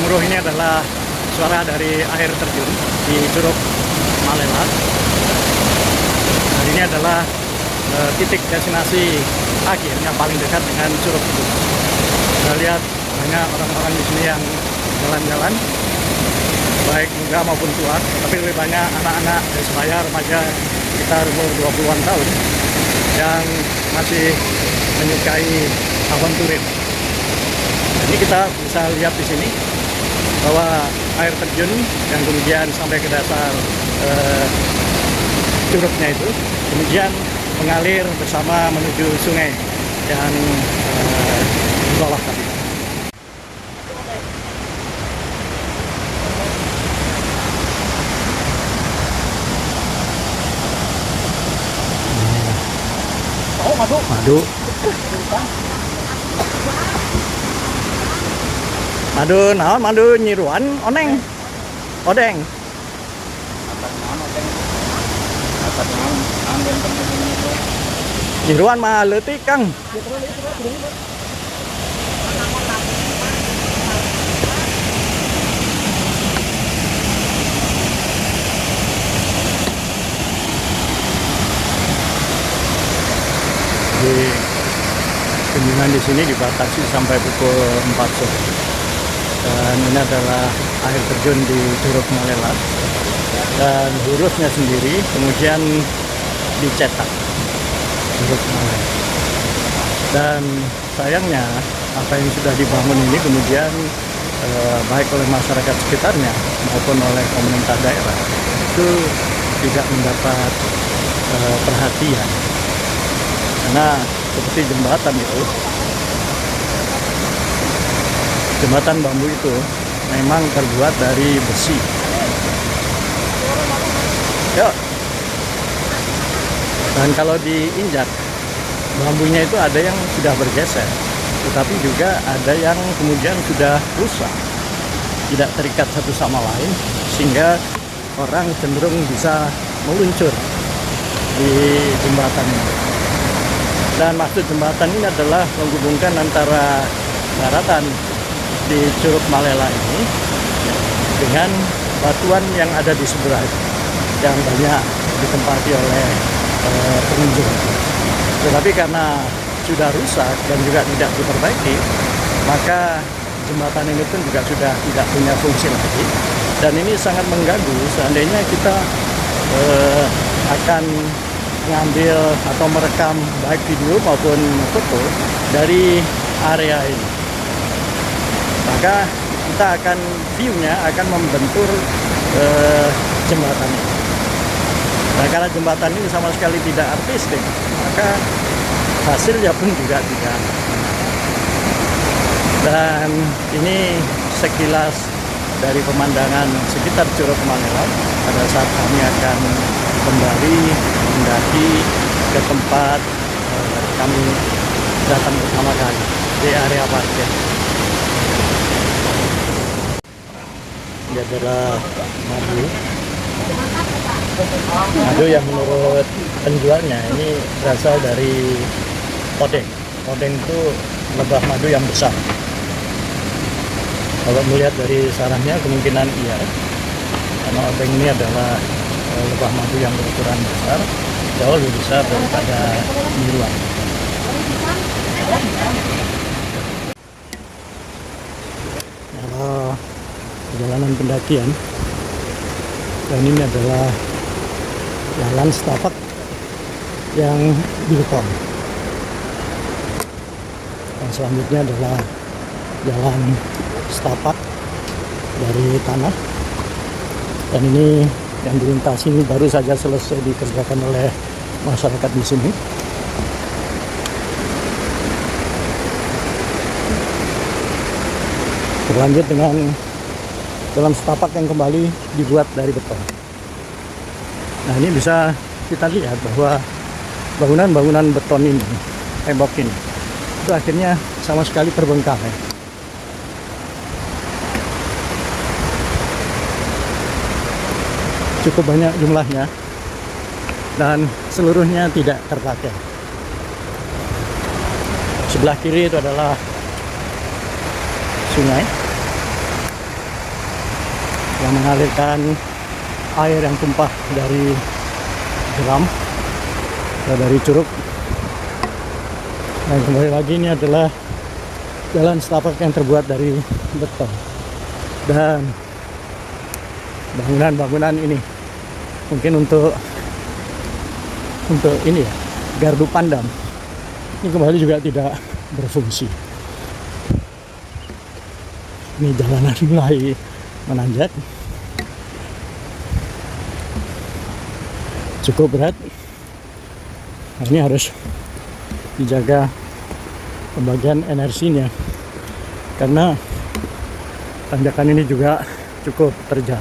gemuruh ini adalah suara dari air terjun di Curug Malela. Nah, ini adalah titik destinasi akhir yang paling dekat dengan curug itu. Kita lihat banyak orang-orang di sini yang jalan-jalan, baik muda maupun tua, tapi lebih banyak anak-anak dari sebaya remaja sekitar umur 20-an tahun yang masih menyukai aventurin. Ini kita bisa lihat di sini bahwa air terjun yang kemudian sampai ke dasar curugnya itu kemudian mengalir bersama menuju sungai yang di bawah tadi. Oh, madu. Madu naon madu nyiruan oneng odeng nyiruan mah leutik Kang. Di kunjungan di sini dibatasi sampai pukul 4 sore. Dan ini adalah air terjun di Curug Malela, dan hurufnya sendiri kemudian dicetak Curug Malela. Dan sayangnya apa yang sudah dibangun ini kemudian baik oleh masyarakat sekitarnya maupun oleh pemerintah daerah itu tidak mendapat perhatian, karena seperti jembatan itu, jembatan bambu itu memang terbuat dari besi. Yuk. Dan kalau diinjak, bambunya itu ada yang sudah bergeser, tetapi juga ada yang kemudian sudah rusak, tidak terikat satu sama lain, sehingga orang cenderung bisa meluncur di jembatan ini. Dan maksud jembatan ini adalah menghubungkan antara daratan di Curug Malela ini dengan batuan yang ada di seberang yang banyak ditempati oleh pengunjung. Tetapi karena sudah rusak dan juga tidak diperbaiki, maka jembatan ini pun juga sudah tidak punya fungsi lagi, dan ini sangat mengganggu seandainya kita akan mengambil atau merekam baik video maupun foto dari area ini. Maka kita akan view-nya akan membentur jembatan ini. Nah, karena jembatan ini sama sekali tidak artistik, maka hasilnya pun juga tidak. Dan ini sekilas dari pemandangan sekitar Curug Malela pada saat kami akan kembali mendaki ke tempat kami datang pertama kali di area parkir. Ini adalah madu yang menurut penjualnya ini berasal dari odeng. Odeng itu lebah madu yang besar. Kalau melihat dari sarangnya kemungkinan iya, karena odeng ini adalah lebah madu yang berukuran besar, jauh lebih besar daripada nyiruan. Perjalanan pendakian, dan ini adalah jalan setapak yang dibeton, dan selanjutnya adalah jalan setapak dari tanah, dan ini yang dilintasi ini baru saja selesai dikerjakan oleh masyarakat di sini. Berlanjut dengan dalam setapak yang kembali dibuat dari beton. Nah, ini bisa kita lihat bahwa bangunan-bangunan beton ini, tembok ini, itu akhirnya sama sekali terbengkalai. Cukup banyak jumlahnya dan seluruhnya tidak terpakai. Sebelah kiri itu adalah sungai, yang mengalirkan air yang tumpah dari jeram atau dari curug. Dan kembali lagi, ini adalah jalan setapak yang terbuat dari beton, dan bangunan-bangunan ini mungkin untuk ini ya, gardu pandang ini kembali juga tidak berfungsi. Ini jalanan mulai menanjak, cukup berat. Nah, ini harus dijaga pembagian energinya karena tanjakan ini juga cukup terjal.